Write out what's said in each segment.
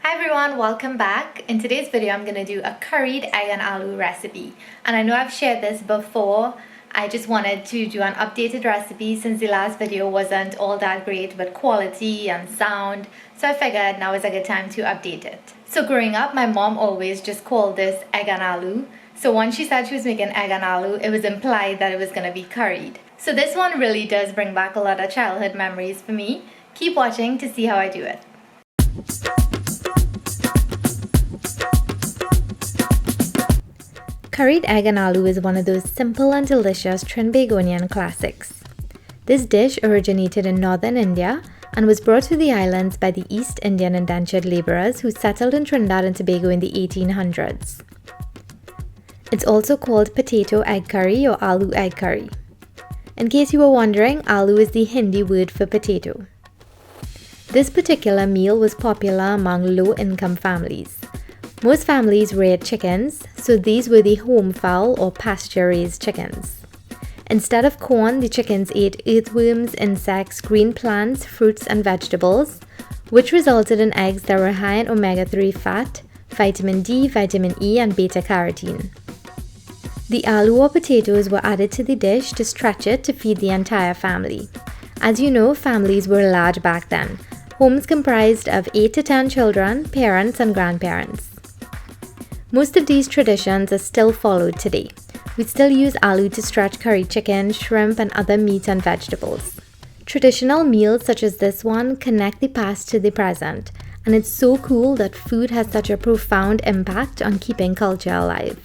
Hi everyone, welcome back. In today's video, I'm going to do a curried egg and aloo recipe. And I know I've shared this before. I just wanted to do an updated recipe since the last video wasn't all that great with quality and sound. So I figured now is a good time to update it. So growing up, my mom always just called this egg and aloo. So once she said she was making egg and aloo, it was implied that it was going to be curried. So this one really does bring back a lot of childhood memories for me. Keep watching to see how I do it. Curried egg and aloo is one of those simple and delicious Trinbagonian classics. This dish originated in northern India and was brought to the islands by the East Indian indentured labourers who settled in Trinidad and Tobago in the 1800s. It's also called potato egg curry or aloo egg curry. In case you were wondering, aloo is the Hindi word for potato. This particular meal was popular among low-income families. Most families reared chickens, so these were the home fowl or pasture-raised chickens. Instead of corn, the chickens ate earthworms, insects, green plants, fruits, and vegetables, which resulted in eggs that were high in omega-3 fat, vitamin D, vitamin E, and beta-carotene. The aloo or potatoes were added to the dish to stretch it to feed the entire family. As you know, families were large back then. Homes comprised of 8 to 10 children, parents, and grandparents. Most of these traditions are still followed today. We still use aloo to stretch curried chicken, shrimp, and other meat and vegetables. Traditional meals such as this one connect the past to the present, and it's so cool that food has such a profound impact on keeping culture alive.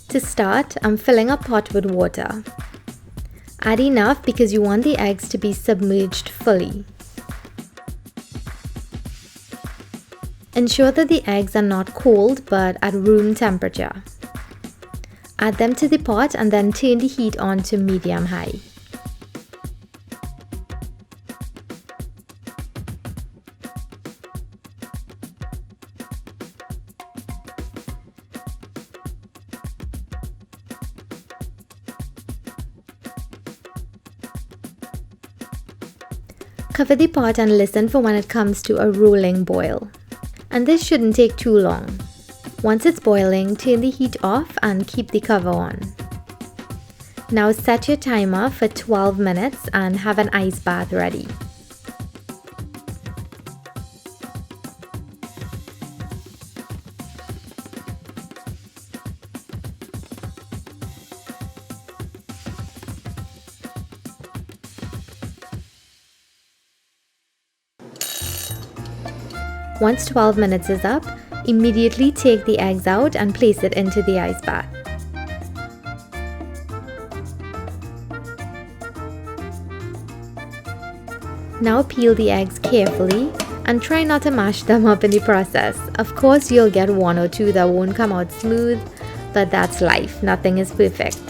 To start, I'm filling a pot with water. Add enough because you want the eggs to be submerged fully. Ensure that the eggs are not cold but at room temperature. Add them to the pot and then turn the heat on to medium-high. Cover the pot and listen for when it comes to a rolling boil. And this shouldn't take too long. Once it's boiling, turn the heat off and keep the cover on. Now set your timer for 12 minutes and have an ice bath ready. Once 12 minutes is up, immediately take the eggs out and place it into the ice bath. Now peel the eggs carefully and try not to mash them up in the process. Of course, you'll get one or two that won't come out smooth, but that's life. Nothing is perfect.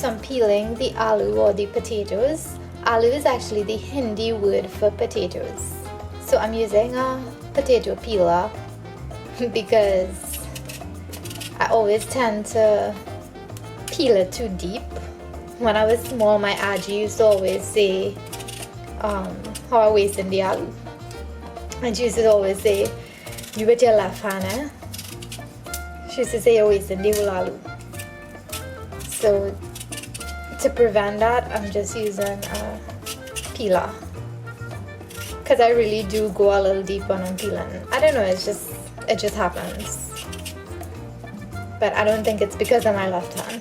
So I'm peeling the aloo or the potatoes. Aloo is actually the Hindi word for potatoes. So I'm using a potato peeler because I always tend to peel it too deep. When I was small, my auntie used to always say how I wasted the aloo. And she used to always say, "You with your left hand, eh?" She used to say you're wasting the whole aloo. So to prevent that, I'm just using a peeler. Because I really do go a little deep when I'm peeling. I don't know, it just happens. But I don't think it's because of my left hand.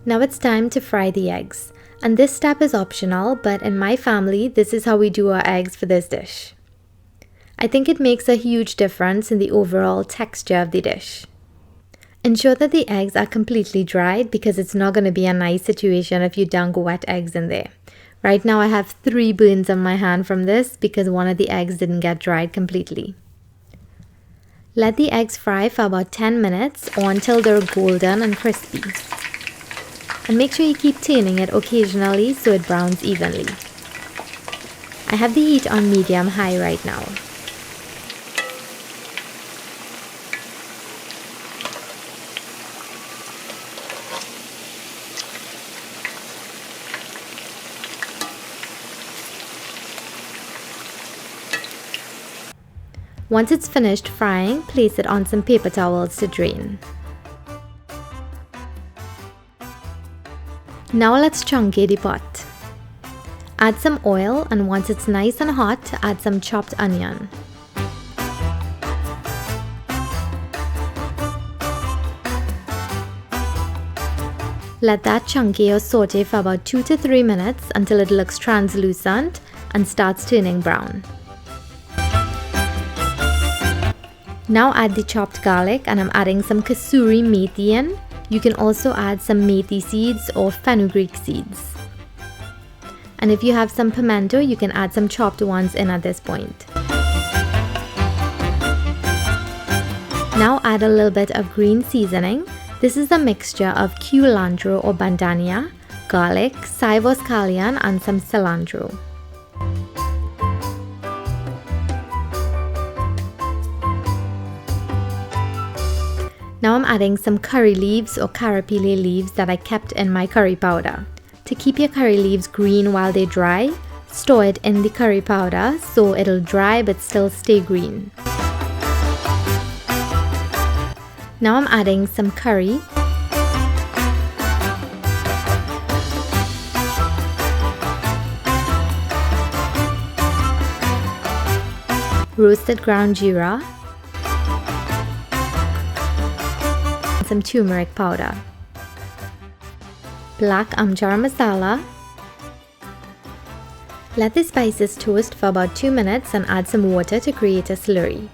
Now it's time to fry the eggs. And this step is optional, but in my family, this is how we do our eggs for this dish. I think it makes a huge difference in the overall texture of the dish. Ensure that the eggs are completely dried because it's not going to be a nice situation if you dunk wet eggs in there. Right now I have 3 burns on my hand from this because one of the eggs didn't get dried completely. Let the eggs fry for about 10 minutes or until they're golden and crispy. And make sure you keep turning it occasionally so it browns evenly. I have the heat on medium-high right now. Once it's finished frying, place it on some paper towels to drain. Now let's chunky the pot. Add some oil, and once it's nice and hot, add some chopped onion. Let that chunky or saute for about 2 to 3 minutes until it looks translucent and starts turning brown. Now add the chopped garlic, and I'm adding some kasuri methi in. You can also add some methi seeds or fenugreek seeds. And if you have some pimento, you can add some chopped ones in at this point. Now add a little bit of green seasoning. This is a mixture of culantro or bandania, garlic, saivos scallion, and some cilantro. Now I'm adding some curry leaves or carapile leaves that I kept in my curry powder. To keep your curry leaves green while they dry, store it in the curry powder so it'll dry but still stay green. Now I'm adding some curry, roasted ground jeera, some turmeric powder, black amchar masala. Let the spices toast for about 2 minutes and add some water to create a slurry.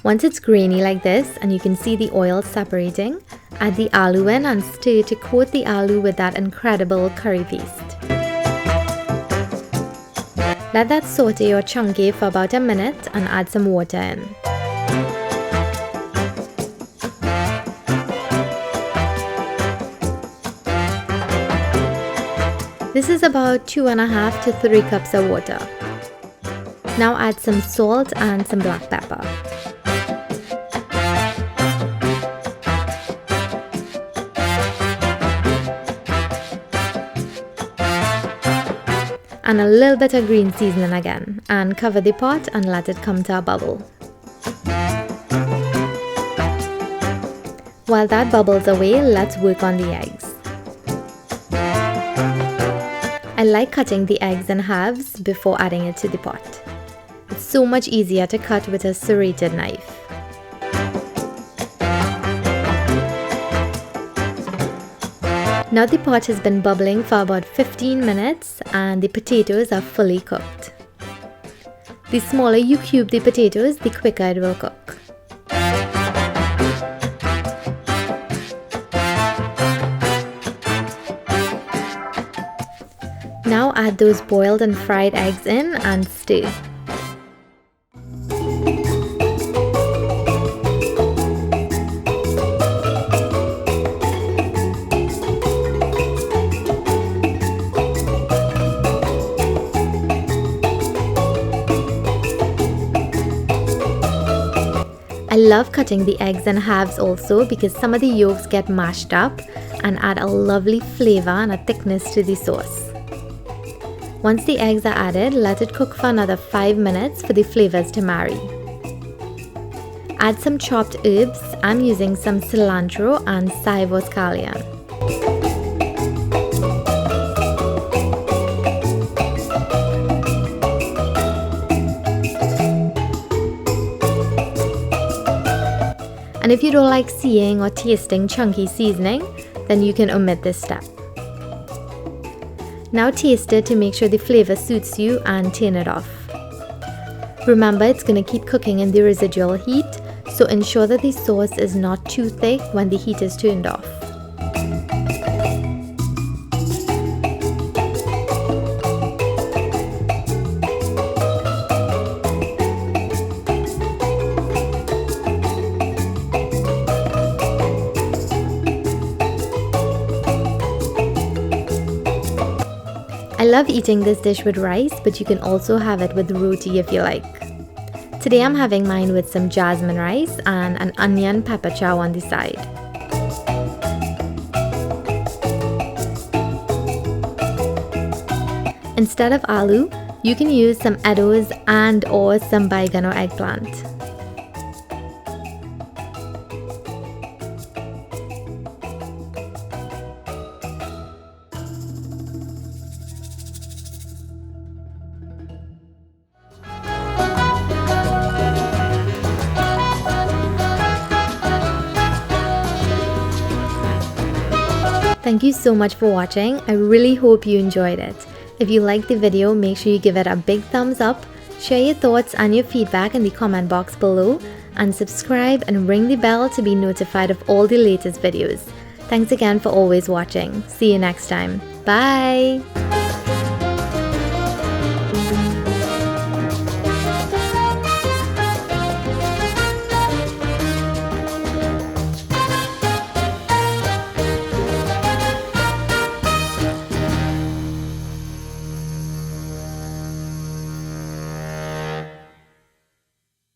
Once it's grainy like this and you can see the oil separating, add the aloo in and stir to coat the aloo with that incredible curry paste. Let that saute or chunky for about a minute and add some water in. This is about 2.5 to 3 cups of water. Now add some salt and some black pepper. And a little bit of green seasoning again, and cover the pot and let it come to a bubble. While that bubbles away, let's work on the eggs. I like cutting the eggs in halves before adding it to the pot. It's so much easier to cut with a serrated knife. Now the pot has been bubbling for about 15 minutes and the potatoes are fully cooked. The smaller you cube the potatoes, the quicker it will cook. add those boiled and fried eggs in and stir. I love cutting the eggs in halves also because some of the yolks get mashed up and add a lovely flavor and a thickness to the sauce. Once the eggs are added, let it cook for another 5 minutes for the flavors to marry. Add some chopped herbs. I'm using some cilantro and saivos scallion. And if you don't like seeing or tasting chunky seasoning, then you can omit this step. Now taste it to make sure the flavor suits you and turn it off. Remember, it's going to keep cooking in the residual heat, so ensure that the sauce is not too thick when the heat is turned off. I love eating this dish with rice, but you can also have it with roti if you like. Today I'm having mine with some jasmine rice and an onion pepper chow on the side. Instead of aloo, you can use some eddos and or some baigano eggplant. Thank you so much for watching. I really hope you enjoyed it. If you liked the video, make sure you give it a big thumbs up, share your thoughts and your feedback in the comment box below, and subscribe and ring the bell to be notified of all the latest videos. Thanks again for always watching. See you next time. Bye!